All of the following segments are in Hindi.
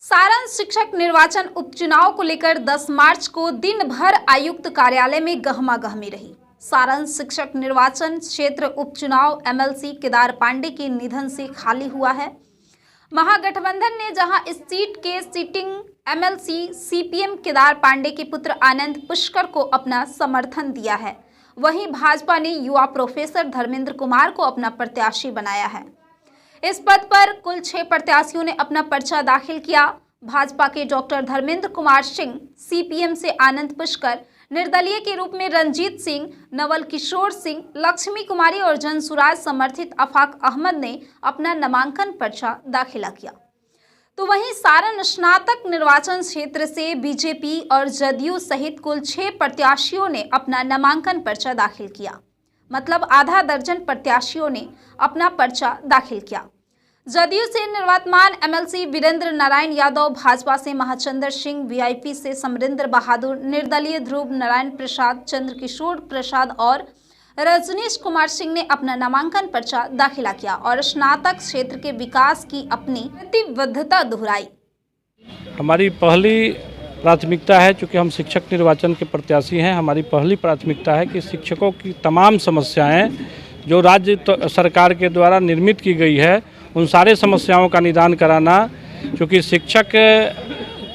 सारण शिक्षक निर्वाचन उपचुनाव को लेकर 10 मार्च को दिन भर आयुक्त कार्यालय में गहमागहमी रही। सारण शिक्षक निर्वाचन क्षेत्र उपचुनाव एमएलसी केदार पांडे के निधन से खाली हुआ है। महागठबंधन ने जहां इस सीट के sitting MLC CPM Kedar Pandey के पुत्र आनंद पुष्कर को अपना समर्थन दिया है, वहीं भाजपा ने युवा प्रोफेसर धर्मेंद्र कुमार को अपना प्रत्याशी बनाया है। इस पद पर कुल 6 प्रत्याशियों ने अपना पर्चा दाखिल किया। भाजपा के डॉक्टर धर्मेंद्र कुमार सिंह, सीपीएम से आनंद पुष्कर, निर्दलीय के रूप में रंजीत सिंह, नवल किशोर सिंह, लक्ष्मी कुमारी और जनसुराज समर्थित आफाक अहमद ने अपना नामांकन पर्चा दाखिला किया। तो वहीं सारण स्नातक निर्वाचन क्षेत्र से बीजेपी और जदयू सहित कुल 6 प्रत्याशियों ने अपना नामांकन पर्चा दाखिल किया। मतलब आधा दर्जन प्रत्याशियों ने अपना पर्चा दाखिल किया। जदयू से निवर्तमान एमएलसी वीरेंद्र नारायण यादव, भाजपा से महाचंद्र सिंह, वीआईपी से समरेंद्र बहादुर, निर्दलीय ध्रुव नारायण प्रसाद, चंद्रकिशोर प्रसाद और रजनीश कुमार सिंह ने अपना नामांकन पर्चा दाखिला किया और स्नातक क्षेत्र के विकास की अपनी प्रतिबद्धता दोहराई। हमारी पहली प्राथमिकता है, चूँकि हम शिक्षक निर्वाचन के प्रत्याशी हैं, हमारी पहली प्राथमिकता है कि शिक्षकों की तमाम समस्याएं जो राज्य सरकार के द्वारा निर्मित की गई है उन सारे समस्याओं का निदान कराना। क्योंकि शिक्षक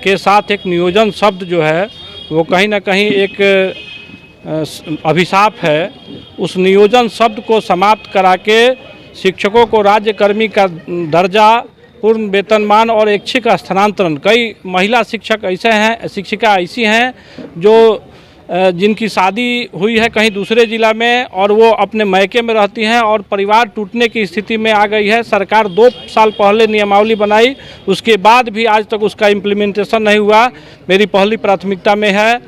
के साथ एक नियोजन शब्द जो है वो कहीं ना कहीं एक अभिशाप है। उस नियोजन शब्द को समाप्त करा के शिक्षकों को राज्यकर्मी का दर्जा, पूर्ण वेतनमान और ऐच्छिक स्थानांतरण। कई महिला शिक्षक ऐसे हैं, शिक्षिका ऐसी हैं जो जिनकी शादी हुई है कहीं दूसरे ज़िला में और वो अपने मैके में रहती हैं और परिवार टूटने की स्थिति में आ गई है। सरकार 2 साल पहले नियमावली बनाई, उसके बाद भी आज तक उसका इम्प्लीमेंटेशन नहीं हुआ। मेरी पहली प्राथमिकता में है,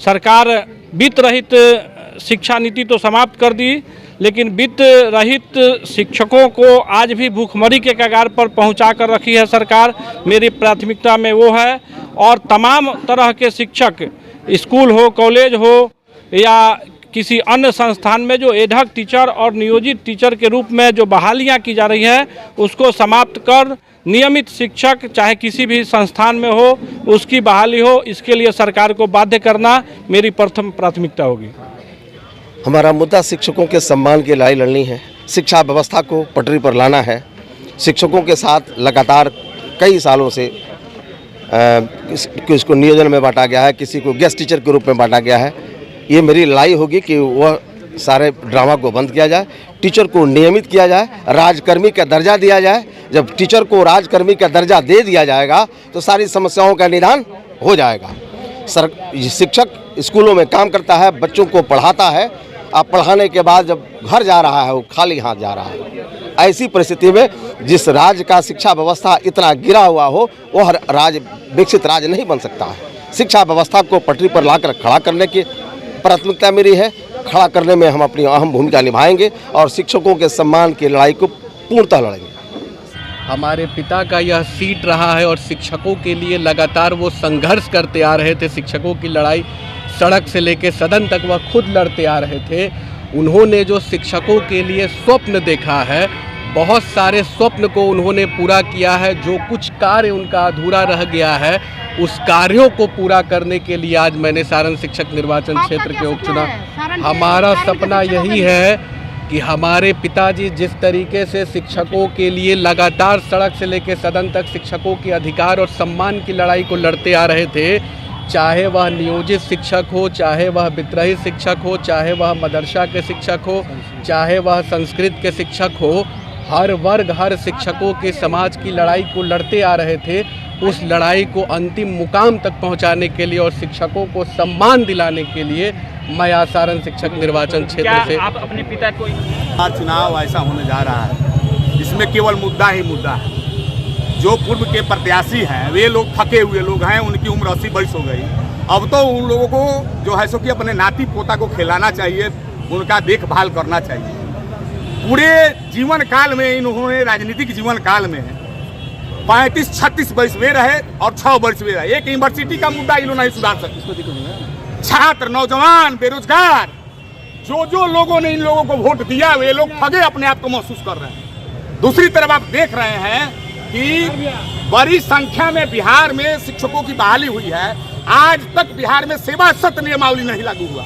सरकार वित्त रहित शिक्षा नीति तो समाप्त कर दी, लेकिन वित्त रहित शिक्षकों को आज भी भूखमरी के कगार पर पहुंचा कर रखी है सरकार। मेरी प्राथमिकता में वो है। और तमाम तरह के शिक्षक, स्कूल हो, कॉलेज हो या किसी अन्य संस्थान में जो एडहक टीचर और नियोजित टीचर के रूप में जो बहालियां की जा रही है उसको समाप्त कर नियमित शिक्षक चाहे किसी भी संस्थान में हो उसकी बहाली हो, इसके लिए सरकार को बाध्य करना मेरी प्रथम प्राथमिकता होगी। हमारा मुद्दा शिक्षकों के सम्मान की लड़ाई लड़नी है, शिक्षा व्यवस्था को पटरी पर लाना है। शिक्षकों के साथ लगातार कई सालों से किसी को नियोजन में बांटा गया है, किसी को गेस्ट टीचर के रूप में बांटा गया है। ये मेरी लड़ाई होगी कि वह सारे ड्रामा को बंद किया जाए, टीचर को नियमित किया जाए, राजकर्मी का दर्जा दिया जाए। जब टीचर को राजकर्मी का दर्जा दे दिया जाएगा तो सारी समस्याओं का निदान हो जाएगा। शिक्षक स्कूलों में काम करता है, बच्चों को पढ़ाता है, अब पढ़ाने के बाद जब घर जा रहा है वो खाली हाथ जा रहा है। ऐसी परिस्थिति में जिस राज्य का शिक्षा व्यवस्था इतना गिरा हुआ हो वह राज्य विकसित राज्य नहीं बन सकता है। शिक्षा व्यवस्था को पटरी पर लाकर खड़ा करने की प्राथमिकता मेरी है। खड़ा करने में हम अपनी अहम भूमिका निभाएंगे और शिक्षकों के सम्मान की लड़ाई को पूर्णतः लड़ेंगे। हमारे पिता का यह सीट रहा है और शिक्षकों के लिए लगातार वो संघर्ष करते आ रहे थे। शिक्षकों की लड़ाई सड़क से लेकर सदन तक वह खुद लड़ते आ रहे थे। उन्होंने जो शिक्षकों के लिए स्वप्न देखा है, बहुत सारे स्वप्न को उन्होंने पूरा किया है। जो कुछ कार्य उनका अधूरा रह गया है उस कार्यों को पूरा करने के लिए आज मैंने सारण शिक्षक निर्वाचन क्षेत्र के उपचुनाव, हमारा सपना यही है कि हमारे पिताजी जिस तरीके से शिक्षकों के लिए लगातार सड़क से लेकर सदन तक शिक्षकों के अधिकार और सम्मान की लड़ाई को लड़ते आ रहे थे, चाहे वह नियोजित शिक्षक हो, चाहे वह वित्तरहित शिक्षक हो, चाहे वह मदरसा के शिक्षक हो, चाहे वह संस्कृत के शिक्षक हो, हर वर्ग हर शिक्षकों के समाज की लड़ाई को लड़ते आ रहे थे। उस लड़ाई को अंतिम मुकाम तक पहुंचाने के लिए और शिक्षकों को सम्मान दिलाने के लिए मैं आज सारण शिक्षक निर्वाचन क्षेत्र से आप अपने पिता को चुनाव ऐसा होने जा रहा है, इसमें केवल मुद्दा ही मुद्दा है। जो पूर्व के प्रत्याशी हैं वे लोग थके हुए लोग हैं, उनकी उम्र 80 वर्ष हो गई। अब तो उन लोगों को जो है सो कि अपने नाती पोता को खिलाना चाहिए, उनका देखभाल करना चाहिए। पूरे जीवन काल में इन्होंने राजनीतिक जीवन काल में 35-36 वर्ष में रहे और 6 वर्ष में रहे। एक यूनिवर्सिटी का मुद्दा इन्होंने नहीं सुधार सकते। छात्र, नौजवान, बेरोजगार, जो लोगों ने इन लोगों को वोट दिया वे लोग ठगे अपने आप को महसूस कर रहे हैं। दूसरी तरफ आप देख रहे हैं कि बड़ी संख्या में बिहार में शिक्षकों की बहाली हुई है। आज तक बिहार में सेवा सत्य नियमावली नहीं लागू हुआ।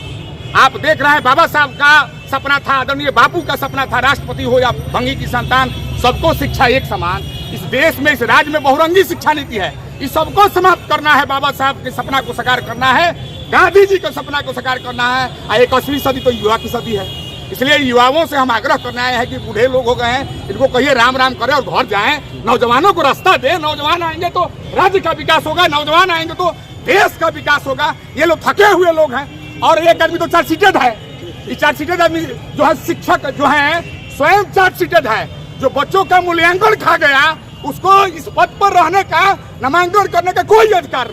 आप देख रहे हैं, बाबा साहब का सपना था, आदरणीय बापू का सपना था, राष्ट्रपति हो या भंगी की संतान, सबको शिक्षा एक समान। इस देश में, इस राज्य में बहुरंगी शिक्षा नीति है, इस सबको समाप्त करना है। बाबा साहब के सपना को साकार करना है, गांधी जी के सपना को साकार करना है। 21वीं सदी तो युवा की सदी है, इसलिए युवाओं से हम आग्रह करने आए हैं कि बूढ़े लोग हो गए हैं, इनको कहिए राम राम करें और घर जाएं। नौजवानों को रास्ता दें, नौजवान आएंगे तो राज्य का विकास होगा, नौजवान आएंगे तो देश का विकास होगा। ये लोग थके हुए लोग हैं और एक आदमी तो चार्जशीटेड है। ये चार्जशीटेड आदमी जो है, शिक्षक जो है स्वयं चार्जशीटेड है, जो बच्चों का मूल्यांकन खा गया, उसको इस पद पर रहने का, नामांकन करने का कोई अधिकार नहीं।